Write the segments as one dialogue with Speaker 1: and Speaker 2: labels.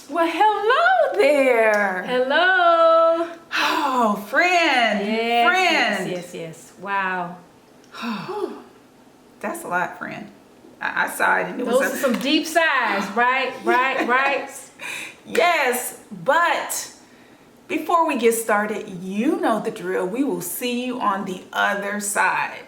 Speaker 1: Well, hello there.
Speaker 2: Hello.
Speaker 1: Oh, friend.
Speaker 2: Yes,
Speaker 1: friend.
Speaker 2: yes. Wow.
Speaker 1: That's a lot, friend. I sighed and it
Speaker 2: Those
Speaker 1: was
Speaker 2: are some deep sighs, right?
Speaker 1: Yes, but before we get started, you know the drill. We will see you on the other side.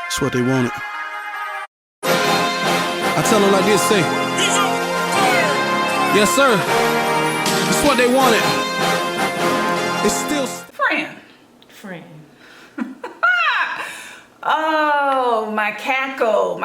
Speaker 3: That's what they wanted. I tell them like this, say, yes, sir. That's what they wanted. It's still
Speaker 1: Friend. Oh, my cackle.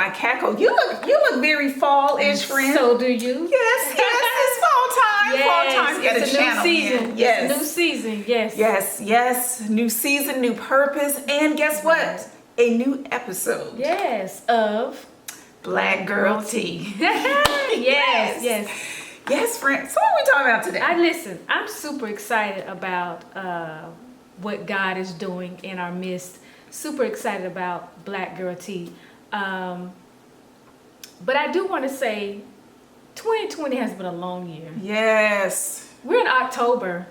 Speaker 1: You look very fall-ish, friend.
Speaker 2: So do you?
Speaker 1: Yes, it's fall time.
Speaker 2: Yes,
Speaker 1: Fall time.
Speaker 2: it's a new season.
Speaker 1: Yes.
Speaker 2: It's a new season. Yes.
Speaker 1: Yes. New season, new purpose, and guess what? A new episode.
Speaker 2: Yes. Of
Speaker 1: Black Girl Tea.
Speaker 2: Yes.
Speaker 1: Yes, friend. So what are we talking about today?
Speaker 2: I'm super excited about what God is doing in our midst. Super excited about Black Girl Tea. But I do want to say 2020 has been a long year.
Speaker 1: Yes.
Speaker 2: We're in October.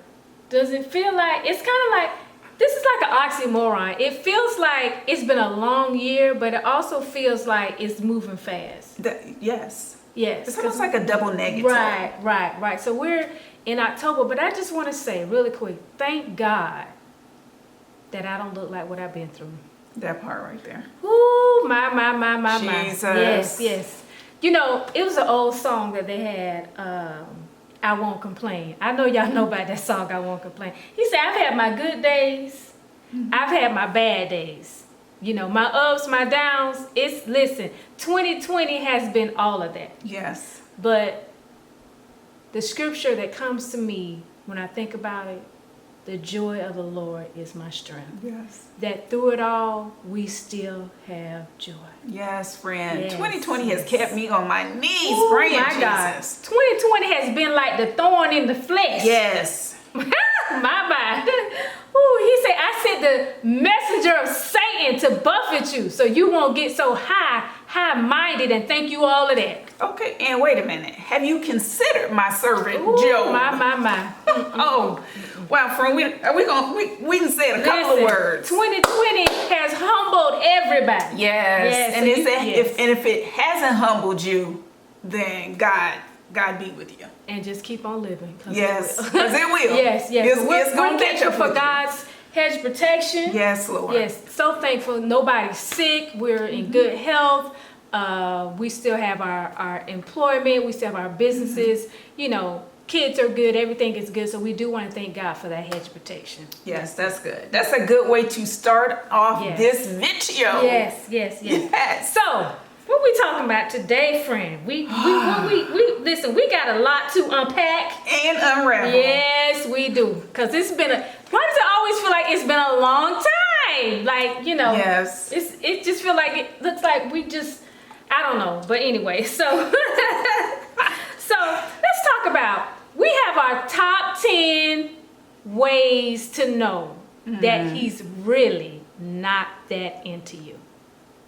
Speaker 2: Does it feel like, it's kind of like, this is like an oxymoron. It feels like it's been a long year, but it also feels like it's moving fast.
Speaker 1: Yes.
Speaker 2: Yes.
Speaker 1: It's almost like a double negative.
Speaker 2: Right. So we're in October, but I just want to say really quick, thank God that I don't look like what I've been through.
Speaker 1: That part right there.
Speaker 2: Ooh, my.
Speaker 1: Jesus.
Speaker 2: Yes. You know, it was an old song that they had, I Won't Complain. I know y'all know about that song, I Won't Complain. He said, I've had my good days. I've had my bad days. You know, my ups, my downs. Listen, 2020 has been all of that.
Speaker 1: Yes.
Speaker 2: But the scripture that comes to me when I think about it, the joy of the Lord is my strength.
Speaker 1: Yes.
Speaker 2: That through it all, we still have joy.
Speaker 1: Yes, friend.
Speaker 2: Yes,
Speaker 1: 2020 has kept me on my knees,
Speaker 2: Ooh,
Speaker 1: praying,
Speaker 2: my
Speaker 1: Jesus.
Speaker 2: God. 2020 has been like the thorn in the flesh.
Speaker 1: Yes.
Speaker 2: My bad. Ooh, he said, I sent the messenger of Satan to buffet you so you won't get so high-minded and think you all of that.
Speaker 1: Okay, and wait a minute. Have you considered my servant
Speaker 2: Ooh,
Speaker 1: Job?
Speaker 2: My.
Speaker 1: Oh, well, friend, we can say a couple of words.
Speaker 2: 2020 has humbled everybody.
Speaker 1: Yes. And
Speaker 2: yes.
Speaker 1: if it hasn't humbled you, then God be with you.
Speaker 2: And just keep on living.
Speaker 1: Yes, because it will.
Speaker 2: Yes.
Speaker 1: It's
Speaker 2: We're
Speaker 1: going to catch up
Speaker 2: thankful for
Speaker 1: with
Speaker 2: God's hedge protection.
Speaker 1: Yes, Lord.
Speaker 2: Yes, so thankful. Nobody's sick. We're in good health. We still have our employment. We still have our businesses. You know, kids are good. Everything is good. So we do want to thank God for that hedge protection.
Speaker 1: Yes, that's good. That's a good way to start off this video.
Speaker 2: Yes. So, what we talking about today, friend? We listen, we got a lot to unpack
Speaker 1: and unravel.
Speaker 2: Yes, we do. Cause it's been why does it always feel like it's been a long time? Like, you know,
Speaker 1: yes.
Speaker 2: It just feel like it looks like we just, I don't know. But anyway, so let's talk about, we have our top 10 ways to know that he's really not that into you.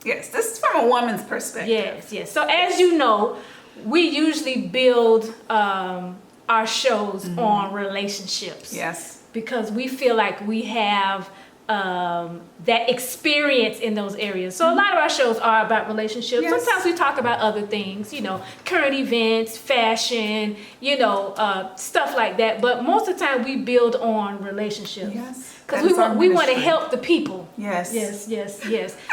Speaker 1: Yes, this is from a woman's perspective.
Speaker 2: Yes. So as you know, we usually build our shows on relationships.
Speaker 1: Yes.
Speaker 2: Because we feel like we have that experience in those areas. So a lot of our shows are about relationships.
Speaker 1: Yes.
Speaker 2: Sometimes we talk about other things, you know, current events, fashion, you know, stuff like that. But most of the time we build on relationships.
Speaker 1: Yes.
Speaker 2: Because we want to help the people.
Speaker 1: Yes.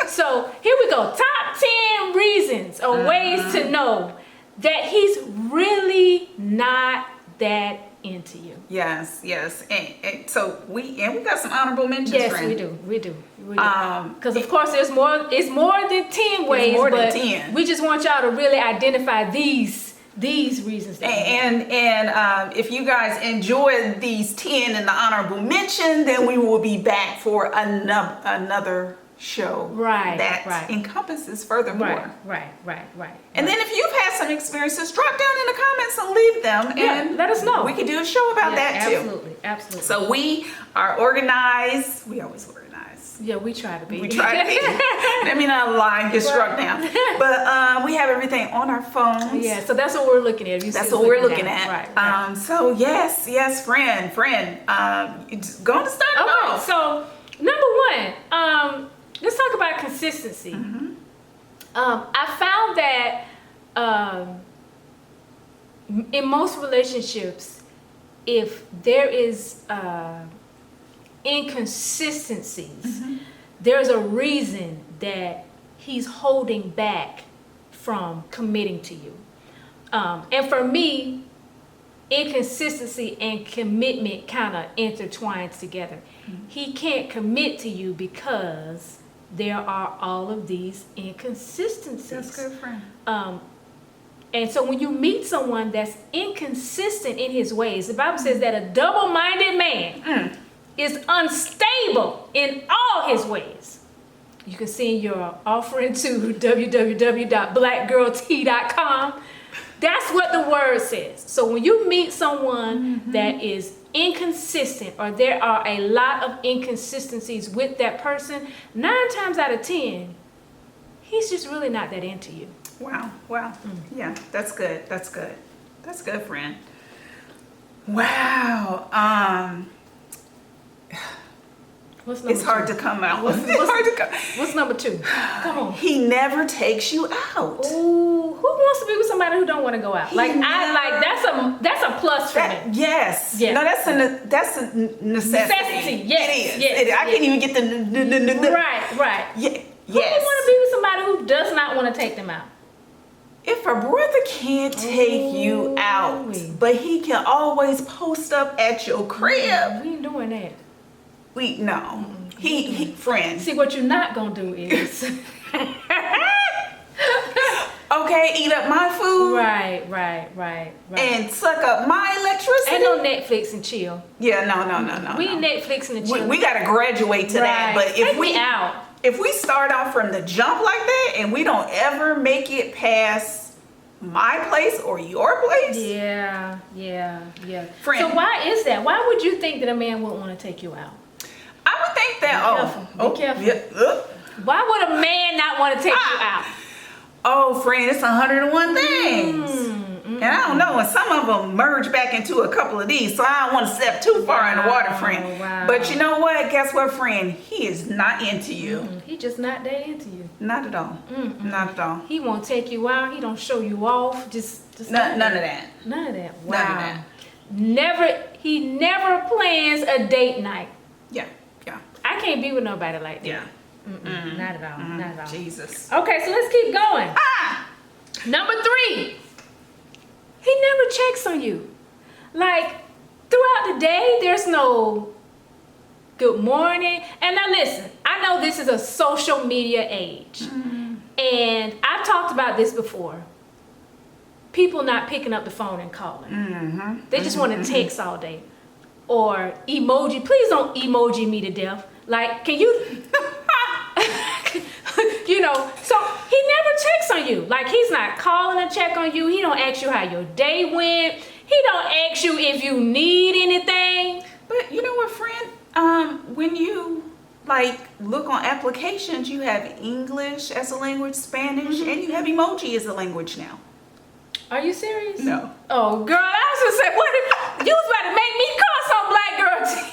Speaker 2: So here we go. Top 10 reasons or ways to know that he's really not that into you.
Speaker 1: Yes. And so we got some honorable mentions.
Speaker 2: Yes,
Speaker 1: friend.
Speaker 2: we do. Because of course it's more than 10 ways.
Speaker 1: More
Speaker 2: but
Speaker 1: than 10.
Speaker 2: We just want y'all to really identify these reasons.
Speaker 1: And if you guys enjoy these 10 in the honorable mention, then we will be back for another show
Speaker 2: Right,
Speaker 1: that
Speaker 2: right.
Speaker 1: encompasses furthermore.
Speaker 2: Right.
Speaker 1: And then if you've had some experiences, drop down in the comments and leave them,
Speaker 2: Yeah,
Speaker 1: and
Speaker 2: let us know.
Speaker 1: We can do a show about that too.
Speaker 2: Absolutely.
Speaker 1: So we are organized. We always organize.
Speaker 2: Yeah, we try to be.
Speaker 1: We try to be. Let me not lie and get struck down. But we have everything on our phones.
Speaker 2: Yeah, so that's what we're looking at.
Speaker 1: That's what we're looking at.
Speaker 2: Right.
Speaker 1: So yes, friend. It's going to start off.
Speaker 2: So number one, let's talk about consistency. I found that in most relationships, if there is inconsistencies, there's a reason that he's holding back from committing to you. And for me, inconsistency and commitment kind of intertwines together. He can't commit to you because there are all of these inconsistencies.
Speaker 1: That's good, friend.
Speaker 2: And so when you meet someone that's inconsistent in his ways, the Bible says that a double-minded man is unstable in all his ways. You can send your offering to www.BlkgirlTea.com. That's what the word says. So when you meet someone that is inconsistent, or there are a lot of inconsistencies with that person, 9 times out of 10, he's just really not that into you.
Speaker 1: Wow. Yeah, that's good, friend. Wow.
Speaker 2: What's number
Speaker 1: It's hard
Speaker 2: two?
Speaker 1: to come out.
Speaker 2: What's number 2? Come on.
Speaker 1: He never takes you out.
Speaker 2: Ooh, who wants to be with somebody who don't want to go out? That's a plus for me.
Speaker 1: Yes.
Speaker 2: Yeah.
Speaker 1: No, that's a necessity.
Speaker 2: Necessity, yes,
Speaker 1: It is. I can't even get the.
Speaker 2: Right.
Speaker 1: Yeah.
Speaker 2: Who would want to be with somebody who does not want to take them out?
Speaker 1: If a brother can't take you out, but he can always post up at your crib,
Speaker 2: We ain't doing that.
Speaker 1: No. He friend.
Speaker 2: See, what you're not gonna do is
Speaker 1: Okay, eat up my food.
Speaker 2: right.
Speaker 1: And suck up my electricity.
Speaker 2: Ain't no Netflix and chill.
Speaker 1: Yeah, no.
Speaker 2: We Netflix and chill.
Speaker 1: We gotta graduate to that. But if
Speaker 2: Take me out.
Speaker 1: If we start off from the jump like that and we don't ever make it past my place or your place,
Speaker 2: Yeah.
Speaker 1: Friend.
Speaker 2: So why is that? Why would you think that a man wouldn't want to take you out?
Speaker 1: I would think that.
Speaker 2: Be careful.
Speaker 1: Yeah.
Speaker 2: Why would a man not want to take you out?
Speaker 1: Oh, friend, it's 101 things. And I don't know, and some of them merge back into a couple of these, so I don't want to step too far in the water, friend.
Speaker 2: Wow.
Speaker 1: But you know what? Guess what, friend? He is not into you.
Speaker 2: He just not that into you.
Speaker 1: Not at all. Not at all.
Speaker 2: He won't take you out. He don't show you off. Just
Speaker 1: None of that.
Speaker 2: None of that. Wow.
Speaker 1: None of that.
Speaker 2: He never plans a date night.
Speaker 1: Yeah.
Speaker 2: I can't be with nobody like that.
Speaker 1: Yeah.
Speaker 2: Not at all. Not at all.
Speaker 1: Jesus.
Speaker 2: Okay, so let's keep going. Number 3. He never checks on you. Like, throughout the day, there's no good morning. And now listen, I know this is a social media age. And I've talked about this before. People not picking up the phone and calling. They just want to text all day. Or emoji. Please don't emoji me to death. Like, can you... so he never checks on you. Like, he's not calling to check on you. He don't ask you how your day went. He don't ask you if you need anything.
Speaker 1: But you know what, friend? When you look on applications, you have English as a language, Spanish, and you have emoji as a language now.
Speaker 2: Are you serious?
Speaker 1: No.
Speaker 2: Oh, girl, I was gonna say, what if you was about to make me cuss on Black Girl Tea?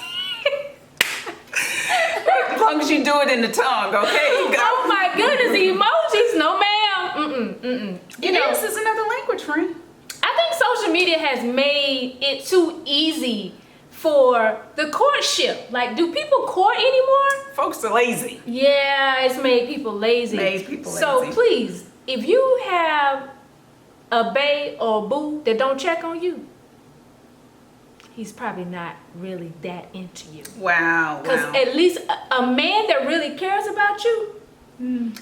Speaker 1: As long as you do it in the tongue, okay?
Speaker 2: Oh my goodness, emojis, no ma'am.
Speaker 1: This is another language, friend.
Speaker 2: I think social media has made it too easy for the courtship. Like, do people court anymore?
Speaker 1: Folks are lazy.
Speaker 2: Yeah, it's made people lazy. So please, if you have a bae or a boo that don't check on you, he's probably not really that into you.
Speaker 1: Wow.
Speaker 2: Because at least a man that really cares about you,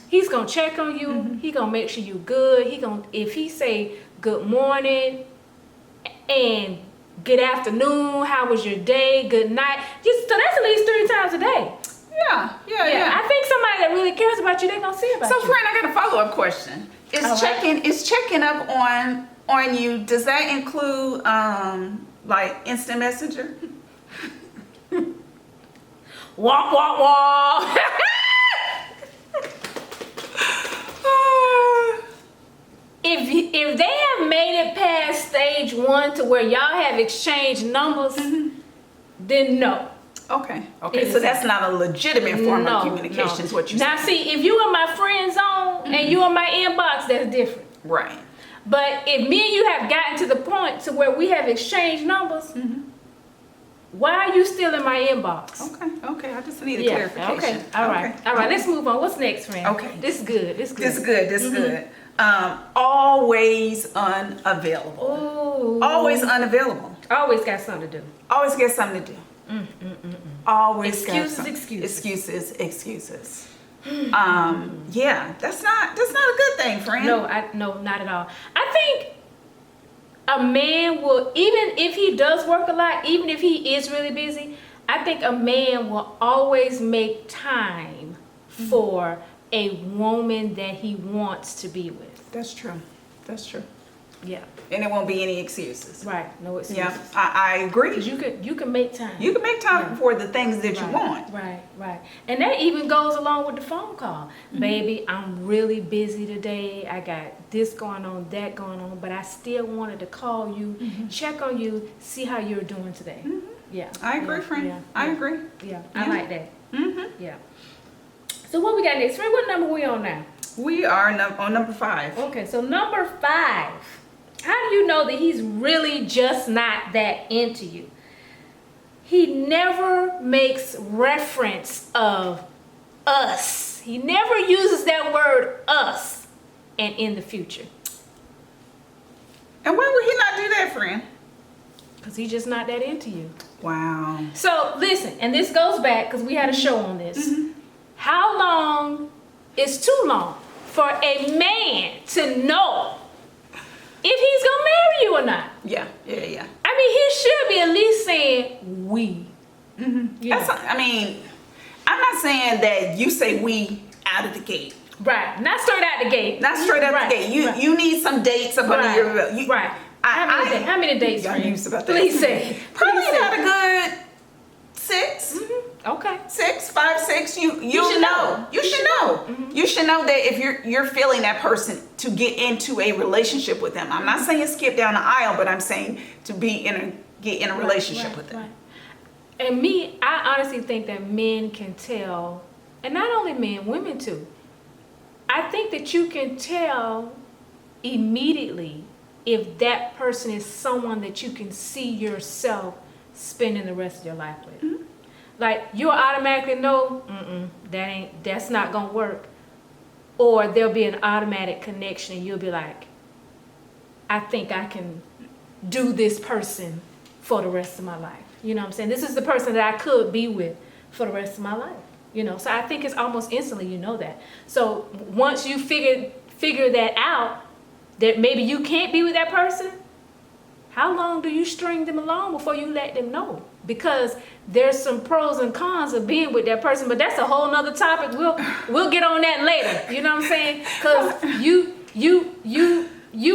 Speaker 2: he's gonna check on you. He gonna make sure you good. If he say good morning and good afternoon, how was your day, good night, so that's at least 3 times a day.
Speaker 1: Yeah.
Speaker 2: I think somebody that really cares about you, they're gonna see about
Speaker 1: So,
Speaker 2: you.
Speaker 1: friend, I got a follow-up question.
Speaker 2: All right.
Speaker 1: Is checking up on you, does that include like instant messenger?
Speaker 2: Wah wah wah. If they have made it past stage 1 to where y'all have exchanged numbers, then no.
Speaker 1: Okay.
Speaker 2: It
Speaker 1: So
Speaker 2: is
Speaker 1: that's not a legitimate form of communication, is what you
Speaker 2: Now
Speaker 1: said.
Speaker 2: see, if you in my friend zone and you in my inbox, that's different.
Speaker 1: Right.
Speaker 2: But if me and you have gotten to the point to where we have exchanged numbers, why are you still in my inbox?
Speaker 1: Okay. I just need a clarification.
Speaker 2: Okay. All right. Let's move on. What's next, friend?
Speaker 1: Okay.
Speaker 2: This is good.
Speaker 1: This is good. Always unavailable.
Speaker 2: Ooh.
Speaker 1: Always unavailable.
Speaker 2: Always got something to do.
Speaker 1: Always get something to do. Always got
Speaker 2: Excuses,
Speaker 1: something.
Speaker 2: excuses.
Speaker 1: Excuses. Yeah, that's not a good thing, friend.
Speaker 2: No, not at all. I think a man will, even if he does work a lot, even if he is really busy, I think a man will always make time for a woman that he wants to be with.
Speaker 1: That's true.
Speaker 2: Yeah.
Speaker 1: And it won't be any excuses.
Speaker 2: Right. No excuses.
Speaker 1: Yeah, I agree.
Speaker 2: 'Cause you can make time.
Speaker 1: You can make time for the things that you want.
Speaker 2: Right. And that even goes along with the phone call. Baby, I'm really busy today. I got this going on, that going on, but I still wanted to call you, check on you, see how you're doing today. Yeah.
Speaker 1: I agree, friend.
Speaker 2: Yeah.
Speaker 1: I agree.
Speaker 2: Yeah. I like that. Yeah. So what we got next? Friend, what number we on now?
Speaker 1: We are on number 5.
Speaker 2: Okay, so number 5. How do you know that he's really just not that into you? He never makes reference of us. He never uses that word us and in the future.
Speaker 1: And why would he not do that, friend?
Speaker 2: Because he's just not that into you.
Speaker 1: Wow.
Speaker 2: So listen, and this goes back because we had a show on this. How long is too long for a man to know if he's gonna marry you or not?
Speaker 1: Yeah.
Speaker 2: I mean, he should be at least saying we. Yeah.
Speaker 1: I'm not saying that you say we out of the gate.
Speaker 2: Right. Not straight out the gate.
Speaker 1: Not straight out
Speaker 2: Right,
Speaker 1: the gate.
Speaker 2: right.
Speaker 1: You need some dates up under your belt.
Speaker 2: Right. How many dates?
Speaker 1: I'm
Speaker 2: friend?
Speaker 1: used about that.
Speaker 2: Please say.
Speaker 1: Probably
Speaker 2: Please say.
Speaker 1: not a good 6.
Speaker 2: Okay.
Speaker 1: 6, 5, 6. You
Speaker 2: should know.
Speaker 1: You should know. You should know that if you're feeling that person to get into a relationship with them. I'm not saying skip down the aisle, but I'm saying to get in a relationship with them.
Speaker 2: Right. And me, I honestly think that men can tell, and not only men, women too. I think that you can tell immediately if that person is someone that you can see yourself spending the rest of your life with. Like, you'll automatically know, that's not gonna work. Or there'll be an automatic connection and you'll be like, I think I can do this person for the rest of my life. You know what I'm saying? This is the person that I could be with for the rest of my life. You know, so I think it's almost instantly you know that. So once you figure that out, that maybe you can't be with that person, how long do you string them along before you let them know? Because there's some pros and cons of being with that person, but that's a whole nother topic. We'll get on that later. You know what I'm saying? Because you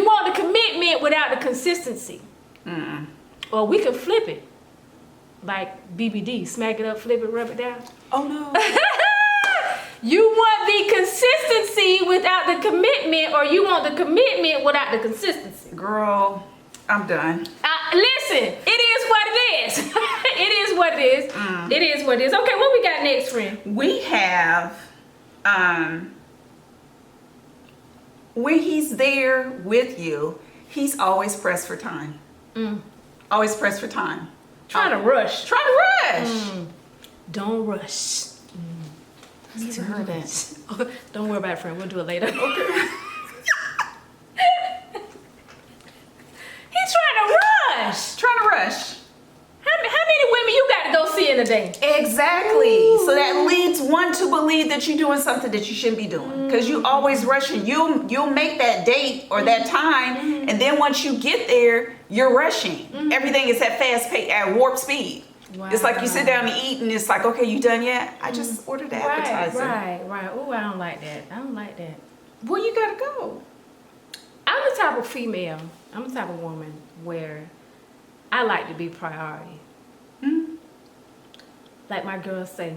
Speaker 2: want the commitment without the consistency. Or we could flip it. Like BBD, smack it up, flip it, rub it down.
Speaker 1: Oh no.
Speaker 2: You want the consistency without the commitment, or you want the commitment without the consistency.
Speaker 1: Girl, I'm done.
Speaker 2: Listen, it is what it is. It is what it is. It is what it is. Okay, what we got next, friend?
Speaker 1: We have when he's there with you, he's always pressed for time. Always pressed for time.
Speaker 2: Trying to rush.
Speaker 1: Trying to rush.
Speaker 2: Don't rush.
Speaker 1: I never heard that.
Speaker 2: Don't worry about it, friend. We'll do it later. Okay. He's trying to rush.
Speaker 1: Trying to rush.
Speaker 2: How many women you got to go see in a day?
Speaker 1: Exactly.
Speaker 2: Ooh.
Speaker 1: So that leads one to believe that you're doing something that you shouldn't be doing. Because you always rushing. You'll make that date or that time, and then once you get there, you're rushing. Everything is at fast pace, at warp speed. It's like you sit down and eat, and it's like, okay, you done yet? I just ordered the appetizer.
Speaker 2: Right. Oh, I don't like that. I don't like that.
Speaker 1: Well, you gotta go.
Speaker 2: I'm the type of female, I'm the type of woman where I like to be priority.
Speaker 1: Mm-hmm.
Speaker 2: Like my girls say,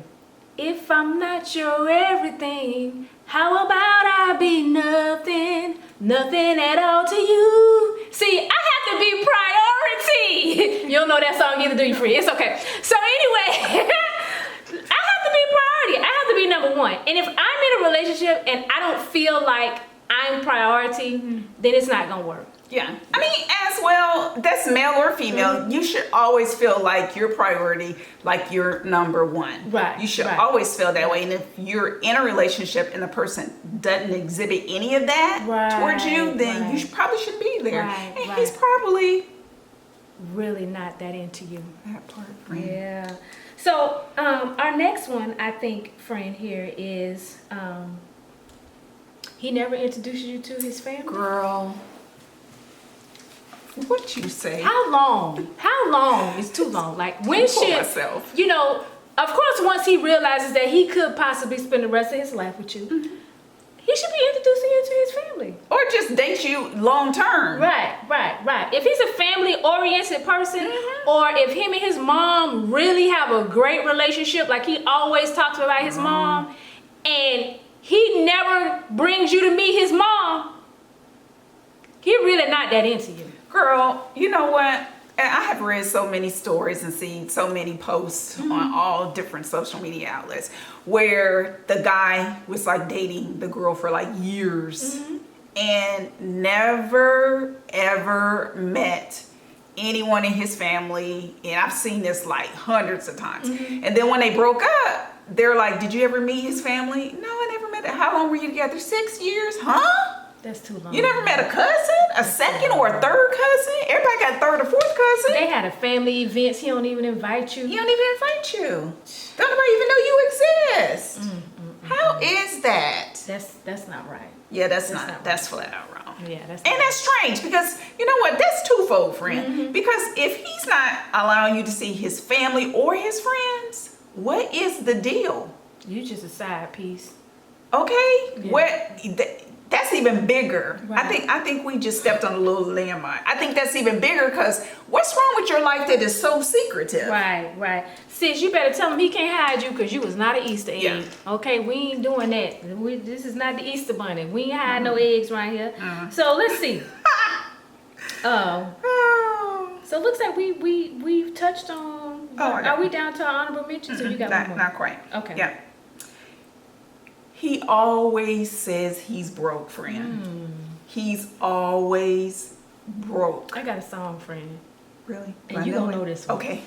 Speaker 2: if I'm not your everything, how about I be nothing, nothing at all to you? See, I have to be priority. You don't know that song either, do you, Free? It's okay. So anyway, I have to be priority. I have to be number one. And if I'm in a relationship and I don't feel like I'm priority, then it's not gonna work.
Speaker 1: Yeah. I mean, as well, that's male or female, you should always feel like your priority, like you're number one.
Speaker 2: Right,
Speaker 1: You should
Speaker 2: right.
Speaker 1: always feel that way. And if you're in a relationship and the person doesn't exhibit any of that towards you, then you probably should be there.
Speaker 2: Right,
Speaker 1: and
Speaker 2: right.
Speaker 1: he's probably
Speaker 2: Really not that into you.
Speaker 1: that part, friend.
Speaker 2: Yeah. So our next one, I think, friend here is he never introduces you to his family.
Speaker 1: Girl, what you say?
Speaker 2: How long? How long is too long? Like when
Speaker 1: For
Speaker 2: should
Speaker 1: myself.
Speaker 2: you know? Of course, once he realizes that he could possibly spend the rest of his life with you, he should be introducing you to his family.
Speaker 1: Or just date you long term.
Speaker 2: Right. If he's a family-oriented person, or if him and his mom really have a great relationship, like he always talks about his mom, and he never brings you to meet his mom, he really not that into you.
Speaker 1: Girl, you know what? And I have read so many stories and seen so many posts on all different social media outlets where the guy was like dating the girl for like years and never ever met anyone in his family. And I've seen this like hundreds of times. And then when they broke up, they're like, did you ever meet his family? No, I never met it. How long were you together? 6 years? Huh?
Speaker 2: That's too long.
Speaker 1: You never met a cousin? A second or a third cousin? Everybody got a third or fourth cousin.
Speaker 2: They had a family events. He don't even invite you.
Speaker 1: He don't even invite you. Don't nobody even know you exist. How is that?
Speaker 2: That's not right.
Speaker 1: Yeah, that's
Speaker 2: not
Speaker 1: not.
Speaker 2: right.
Speaker 1: That's flat out wrong.
Speaker 2: Yeah, that's.
Speaker 1: And that's strange because you know what? That's twofold, friend. Because if he's not allowing you to see his family or his friends, what is the deal?
Speaker 2: You just a side piece.
Speaker 1: Okay,
Speaker 2: Yeah.
Speaker 1: That's even bigger.
Speaker 2: Right.
Speaker 1: I think we just stepped on a little landmine. I think that's even bigger because what's wrong with your life that is so secretive?
Speaker 2: Right. Sis, you better tell him he can't hide you because you was not an Easter egg.
Speaker 1: Yeah.
Speaker 2: Okay, we ain't doing that. This is not the Easter bunny. We ain't hide no eggs right here. So let's see.
Speaker 1: Oh.
Speaker 2: So it looks like we've touched on. Are we down to our honorable mentions or you got one more?
Speaker 1: Not quite.
Speaker 2: Okay.
Speaker 1: Yeah. He always says he's broke, friend. He's always broke.
Speaker 2: I got a song, friend.
Speaker 1: Really?
Speaker 2: And you gonna know this one.
Speaker 1: Okay.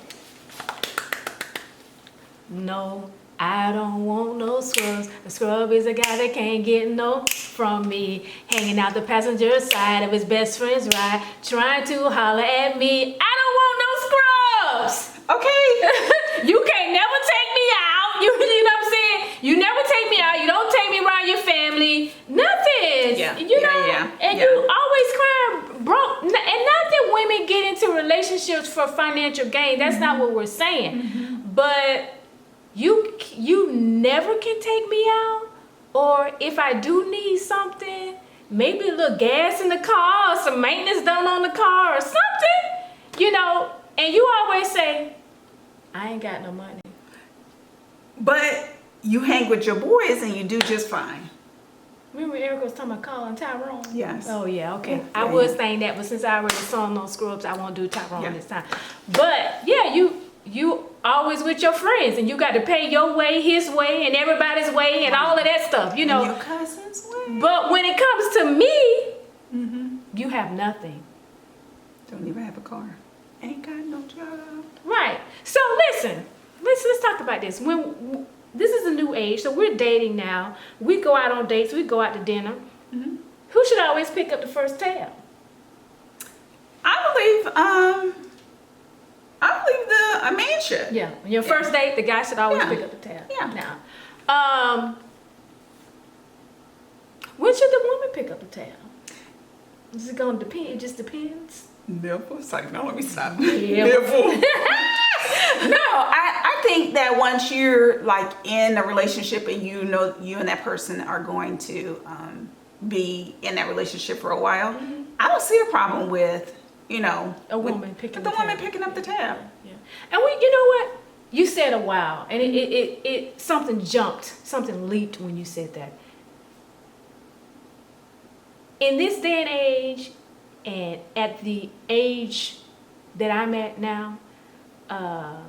Speaker 2: No, I don't want no scrubs. A scrub is a guy that can't get no from me. Hanging out the passenger side of his best friend's ride, trying to holler at me. I don't want no scrubs.
Speaker 1: Okay.
Speaker 2: You can't never take me out. You know what I'm saying? You never take me out. You don't take me around your family. Nothing.
Speaker 1: Yeah.
Speaker 2: You know?
Speaker 1: Yeah.
Speaker 2: And you always crying broke. And not that women get into relationships for financial gain. That's not what we're saying. But you never can take me out. Or if I do need something, maybe a little gas in the car or some maintenance done on the car or something, you know, and you always say, I ain't got no money.
Speaker 1: But you hang with your boys and you do just fine.
Speaker 2: Remember Erica was talking about calling Tyrone?
Speaker 1: Yes.
Speaker 2: Oh, yeah, okay.
Speaker 1: Yeah,
Speaker 2: I
Speaker 1: yeah,
Speaker 2: was
Speaker 1: yeah.
Speaker 2: saying that, but since I already saw no scrubs, I won't do Tyrone
Speaker 1: Yeah.
Speaker 2: this time. But, yeah, you always with your friends, and you got to pay your way, his way, and everybody's way, and all of that stuff, you know.
Speaker 1: Your cousin's way.
Speaker 2: But when it comes to me, you have nothing.
Speaker 1: Don't even have a car. Ain't got no job.
Speaker 2: Right. So listen, let's talk about this. When this is a new age, so we're dating now. We go out on dates. We go out to dinner. Who should always pick up the first tab?
Speaker 1: I believe a man should.
Speaker 2: Yeah. On your first date, the guy should always
Speaker 1: Yeah.
Speaker 2: pick up the tab.
Speaker 1: Yeah.
Speaker 2: Now, when should the woman pick up the tab? Is it gonna depend? It just depends.
Speaker 1: Never. It's like, no, let me stop.
Speaker 2: Yeah.
Speaker 1: Never. I think that once you're like in a relationship and you know you and that person are going to be in that relationship for a while, I don't see a problem with,
Speaker 2: A woman picking
Speaker 1: the
Speaker 2: the
Speaker 1: woman
Speaker 2: tab.
Speaker 1: picking up the tab.
Speaker 2: Yeah. And you know what? You said a while, and it something leaped when you said that. In this day and age, and at the age that I'm at now, I'm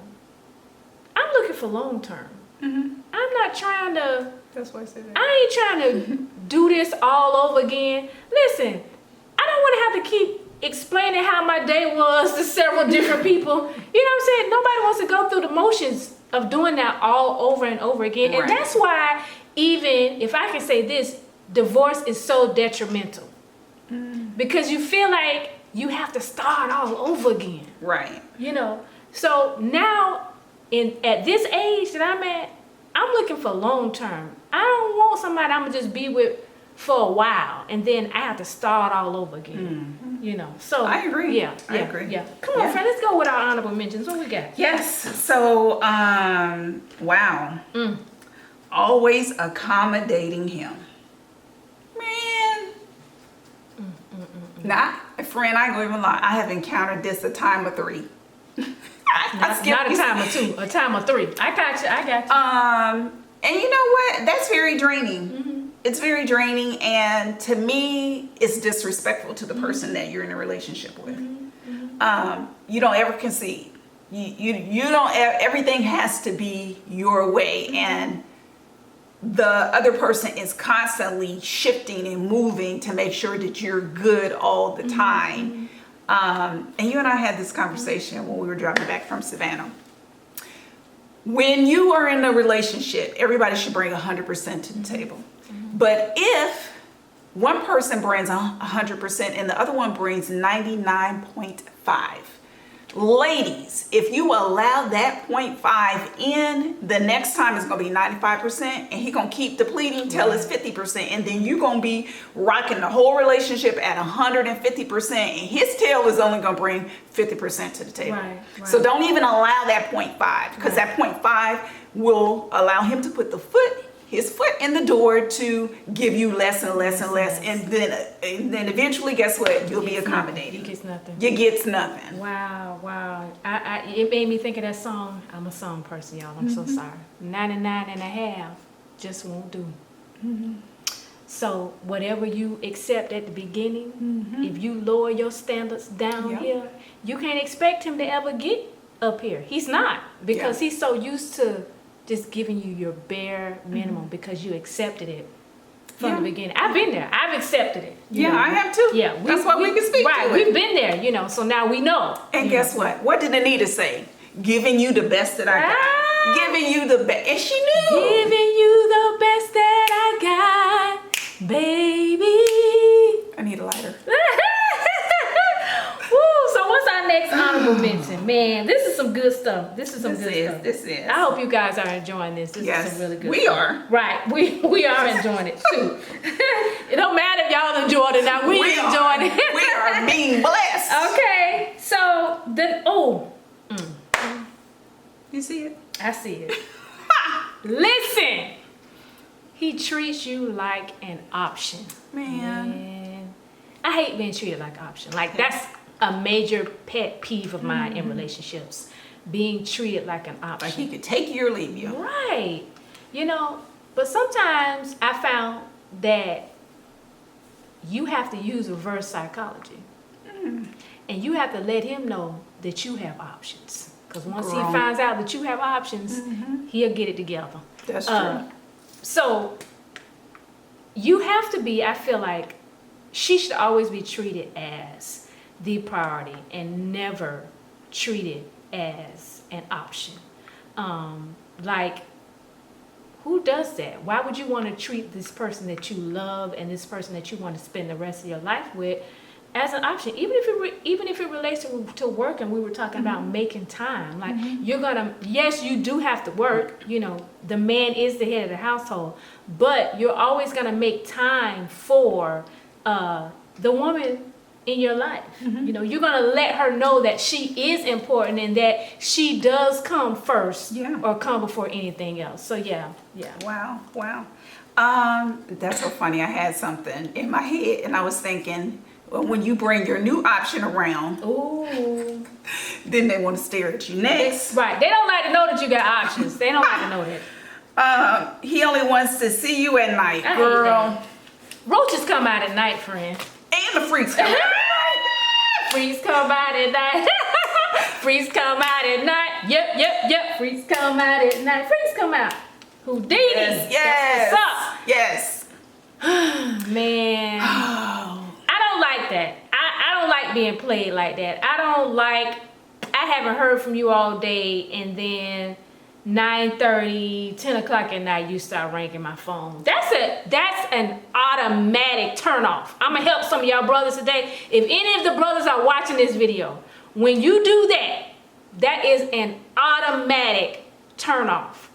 Speaker 2: looking for long term. I'm not trying to.
Speaker 1: That's why I said that.
Speaker 2: I ain't trying to do this all over again. Listen, I don't want to have to keep explaining how my day was to several different people. You know what I'm saying? Nobody wants to go through the motions of doing that all over and over again. And
Speaker 1: Right.
Speaker 2: that's why, even if I can say this, divorce is so detrimental. Because you feel like you have to start all over again.
Speaker 1: Right.
Speaker 2: So now, at this age that I'm at, I'm looking for long term. I don't want somebody I'm gonna just be with for a while and then I have to start all over again. So
Speaker 1: I agree.
Speaker 2: Yeah,
Speaker 1: I agree.
Speaker 2: Yeah. Come on, friend, let's go with our honorable mentions. What we got?
Speaker 1: Yes. So, wow. Always accommodating him. Man. Nah, friend, I ain't gonna even lie. I have encountered this a time of 3.
Speaker 2: Not a time of 2, a time of 3. I got you.
Speaker 1: And you know what? That's very draining. It's very draining, and to me, it's disrespectful to the person that you're in a relationship with. You don't ever concede. You don't. Everything has to be your way, and the other person is constantly shifting and moving to make sure that you're good all the time. And you and I had this conversation when we were driving back from Savannah. When you are in a relationship, everybody should bring 100% to the table. But if one person brings 100% and the other one brings 99.5, ladies, if you allow that 0.5 in, the next time it's going to be 95%, and he going to keep depleting till it's 50%, and then you're going to be rocking the whole relationship at 150%, and his tail is only going to bring 50% to the table.
Speaker 2: Right.
Speaker 1: So don't even allow that 0.5, because that 0.5 will allow him to put his foot in the door to give you less and less and less, and then eventually, guess what? You'll be accommodating.
Speaker 2: He gets nothing.
Speaker 1: You get nothing.
Speaker 2: Wow. It made me think of that song. I'm a song person, y'all. I'm so sorry. 99 and a half just won't do. So whatever you accept at the beginning, if you lower your standards down here, you can't expect him to ever get up here. He's not, because he's so used to just giving you your bare minimum because you accepted it from the beginning. I've been there. I've accepted it.
Speaker 1: Yeah, I have too.
Speaker 2: Yeah,
Speaker 1: that's why we can speak to it.
Speaker 2: We've been there, so now we know.
Speaker 1: And guess what? What did Anita say? Giving you the best that I got. Giving you the best. And she knew.
Speaker 2: Giving you the best that I got, baby.
Speaker 1: I need a lighter.
Speaker 2: Woo, so what's our next honorable mention? Man, this is some good stuff. This is.
Speaker 1: This
Speaker 2: I hope you guys are enjoying this. This is some really good
Speaker 1: we
Speaker 2: stuff.
Speaker 1: are.
Speaker 2: Right, we are enjoying it too. It don't matter if y'all enjoyed it now. We enjoying it.
Speaker 1: We are being blessed.
Speaker 2: Okay, so
Speaker 1: You see it?
Speaker 2: I see it. Listen, he treats you like an option.
Speaker 1: Man.
Speaker 2: I hate being treated like an option. Like, that's a major pet peeve of mine in relationships. Being treated like an option.
Speaker 1: Like he could take you or leave you.
Speaker 2: Right. But sometimes I found that you have to use reverse psychology. And you have to let him know that you have options. Because once he finds out that you have options, he'll get it together.
Speaker 1: That's true.
Speaker 2: So you have to be, I feel like, she should always be treated as the priority and never treated as an option. Like, who does that? Why would you want to treat this person that you love and this person that you want to spend the rest of your life with as an option? Even if it relates to work, and we were talking about making time. Like, yes, you do have to work. The man is the head of the household, but you're always gonna make time for the woman in your life. You know, you're gonna let her know that she is important and that she does come first, or come before anything else. So yeah.
Speaker 1: Wow. That's so funny. I had something in my head, and I was thinking, well, when you bring your new option around,
Speaker 2: Ooh.
Speaker 1: then they want to stare at you next.
Speaker 2: Right. They don't like to know that you got options. They don't like to know that.
Speaker 1: He only wants to see you at night,
Speaker 2: I hate
Speaker 1: girl.
Speaker 2: that. Roaches come out at night, friend.
Speaker 1: And the freaks come out at night.
Speaker 2: Freaks come out at night. Freaks come out at night. Yep. Freaks come out at night. Freaks come out. Houdini.
Speaker 1: Yes.
Speaker 2: That's what's up.
Speaker 1: Yes.
Speaker 2: Man. I don't like that. I don't like being played like that. I haven't heard from you all day, and then 9:30, 10 o'clock at night, you start ringing my phone. That's an automatic turnoff. I'm gonna help some of y'all brothers today. If any of the brothers are watching this video, when you do that, that is an automatic turnoff.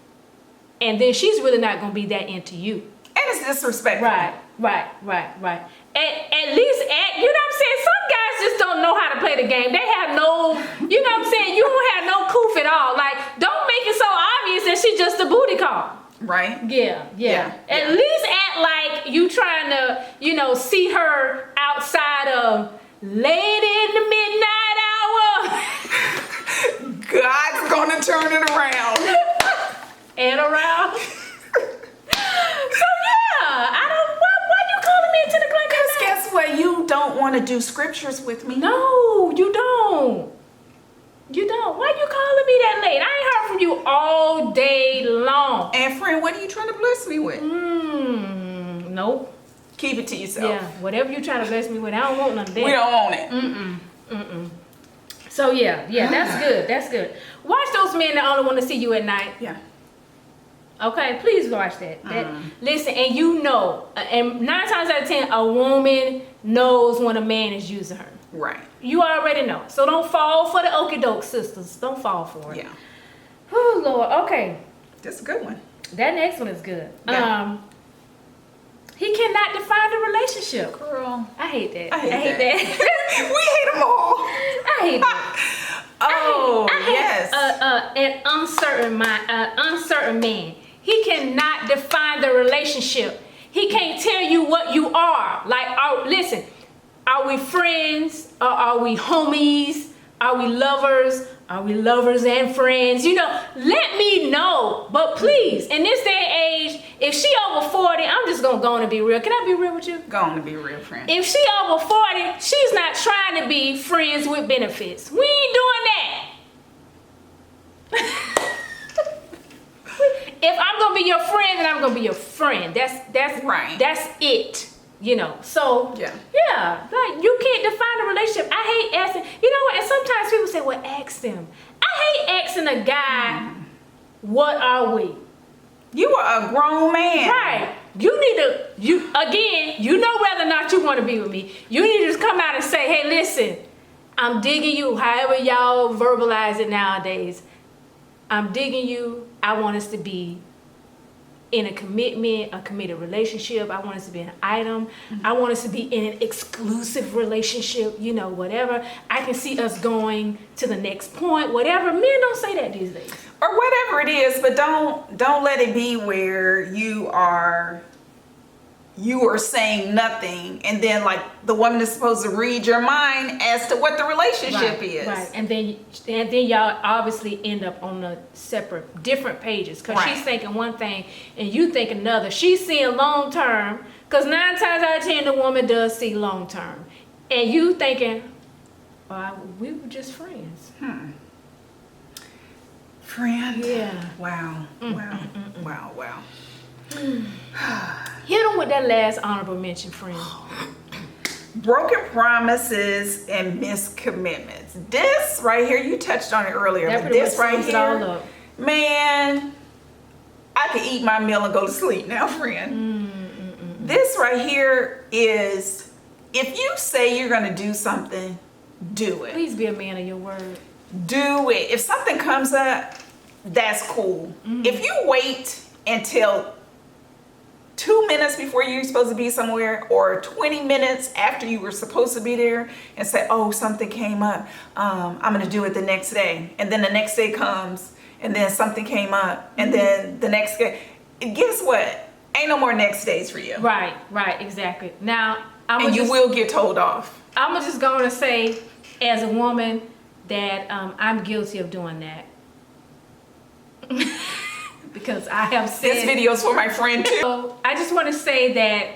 Speaker 2: And then she's really not gonna be that into you.
Speaker 1: And it's disrespectful.
Speaker 2: Right. At least, you know what I'm saying? Some guys just don't know how to play the game. They have no, you know what I'm saying? You don't have no coof at all. Like, don't make it so obvious that she's just a booty call.
Speaker 1: Right?
Speaker 2: Yeah. At least act like you trying to, you know, see her outside of late in the midnight hour.
Speaker 1: God's gonna turn it around.
Speaker 2: And around. So yeah, why you calling me at 10 o'clock at night?
Speaker 1: Guess what? You don't want to do scriptures with me.
Speaker 2: No, you don't. You don't. Why you calling me that late? I ain't heard from you all day long.
Speaker 1: And friend, what are you trying to bless me with?
Speaker 2: Nope.
Speaker 1: Keep it to yourself.
Speaker 2: Yeah, whatever you trying to bless me with, I don't want none of that.
Speaker 1: We don't want it.
Speaker 2: So yeah, that's good. Watch those men that only want to see you at night.
Speaker 1: Yeah.
Speaker 2: Okay, please watch that. Listen, and you know, and 9 times out of 10, a woman knows when a man is using her.
Speaker 1: Right.
Speaker 2: You already know. So don't fall for the okie doke, sisters. Don't fall for it.
Speaker 1: Yeah.
Speaker 2: Oh Lord. Okay.
Speaker 1: That's a good one.
Speaker 2: That next one is good.
Speaker 1: Yeah.
Speaker 2: He cannot define the relationship.
Speaker 1: Girl.
Speaker 2: I hate that.
Speaker 1: I hate that.
Speaker 2: that.
Speaker 1: We hate them all.
Speaker 2: I hate that.
Speaker 1: Oh,
Speaker 2: I hate
Speaker 1: yes.
Speaker 2: An uncertain man. He cannot define the relationship. He can't tell you what you are. Like, listen, are we friends? Or are we homies? Are we lovers? Are we lovers and friends? You know, let me know. But please, in this day and age, if she over 40, I'm just gonna go on and be real. Can I be real with you?
Speaker 1: Go on and be real, friend.
Speaker 2: If she over 40, she's not trying to be friends with benefits. We ain't doing that. If I'm gonna be your friend, then I'm gonna be your friend. That's
Speaker 1: right.
Speaker 2: That's it. You know. So
Speaker 1: yeah,
Speaker 2: like you can't define a relationship. I hate asking. You know what? And sometimes people say, "Well, ask them." I hate asking a guy, "What are we?"
Speaker 1: You are a grown man,
Speaker 2: right? You need to. You know whether or not you want to be with me. You need to just come out and say, "Hey, listen, I'm digging you." However y'all verbalize it nowadays. I'm digging you. I want us to be in a committed relationship. I want us to be an item. I want us to be in an exclusive relationship, you know, whatever. I can see us going to the next point, whatever. Men don't say that these days.
Speaker 1: Or whatever it is, but don't let it be where you are saying nothing, and then like the woman is supposed to read your mind as to what the relationship is.
Speaker 2: Right, and then y'all obviously end up on the different pages, because she's thinking one thing and you think another. She's seeing long term, because 9 times out of 10 the woman does see long term, and you thinking, we were just friends.
Speaker 1: Friend.
Speaker 2: Yeah.
Speaker 1: Wow. Wow.
Speaker 2: Hit them with that last honorable mention, friend.
Speaker 1: Broken promises and miscommitments. This right here, you touched on it earlier,
Speaker 2: That
Speaker 1: but
Speaker 2: pretty
Speaker 1: this
Speaker 2: much
Speaker 1: right
Speaker 2: sums it all
Speaker 1: here,
Speaker 2: up.
Speaker 1: man, I could eat my meal and go to sleep now, friend. This right here is, if you say you're going to do something, do it.
Speaker 2: Please be a man of your word.
Speaker 1: Do it. If something comes up, that's cool. If you wait until 2 minutes before you're supposed to be somewhere, or 20 minutes after you were supposed to be there, and say, oh, something came up, I'm gonna do it the next day. And then the next day comes, and then something came up, and then the next day. Guess what? Ain't no more next days for you.
Speaker 2: Right, exactly. Now,
Speaker 1: and you will get told off.
Speaker 2: I'm just going to say, as a woman, that I'm guilty of doing that. Because I have said...
Speaker 1: This video's for my friend too.
Speaker 2: So I just want to say that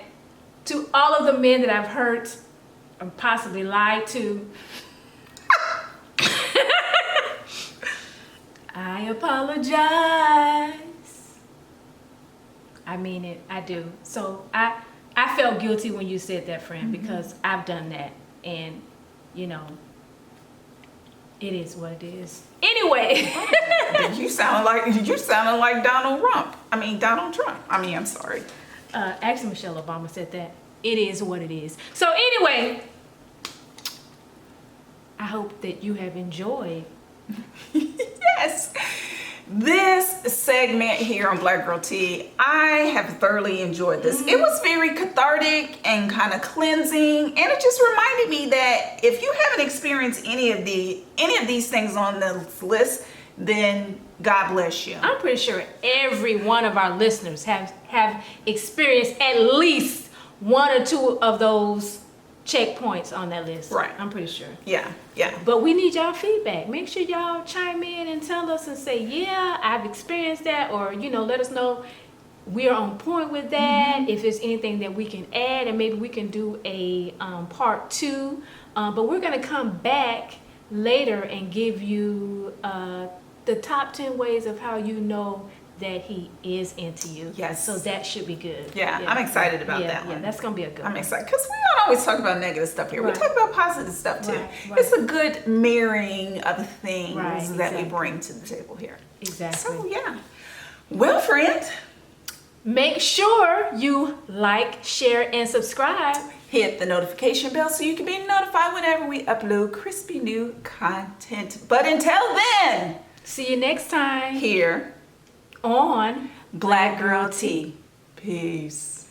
Speaker 2: to all of the men that I've hurt or possibly lied to, I apologize. I mean it. I do. So I felt guilty when you said that, friend, because I've done that, and you know, it is what it is. Anyway.
Speaker 1: You sounded like Donald Trump. I'm sorry.
Speaker 2: Actually, Michelle Obama said that. It is what it is. So anyway, I hope that you have enjoyed.
Speaker 1: Yes. This segment here on Black Girl Tea, I have thoroughly enjoyed this. It was very cathartic and kind of cleansing, and it just reminded me that if you haven't experienced any of these things on the list, then God bless you.
Speaker 2: I'm pretty sure every one of our listeners have experienced at least one or two of those checkpoints on that list.
Speaker 1: Right.
Speaker 2: I'm pretty sure.
Speaker 1: Yeah.
Speaker 2: But we need y'all feedback. Make sure y'all chime in and tell us and say, yeah, I've experienced that, or let us know we're on point with that. If there's anything that we can add, and maybe we can do a part 2. But we're gonna come back later and give you the top 10 ways of how you know that he is into you.
Speaker 1: Yes.
Speaker 2: So that should be good.
Speaker 1: Yeah, I'm excited about that one.
Speaker 2: Yeah, that's gonna be a good one.
Speaker 1: I'm excited because we don't always talk about negative stuff here.
Speaker 2: Right.
Speaker 1: We talk about positive stuff too.
Speaker 2: Right.
Speaker 1: It's a good mirroring of the things
Speaker 2: Right,
Speaker 1: that we
Speaker 2: exactly.
Speaker 1: bring to the table here.
Speaker 2: Exactly.
Speaker 1: So yeah. Well, friend,
Speaker 2: make sure you like, share, and subscribe.
Speaker 1: hit the notification bell so you can be notified whenever we upload crispy new content. But until then,
Speaker 2: See you next time
Speaker 1: here
Speaker 2: on
Speaker 1: Black Girl Tea. Peace.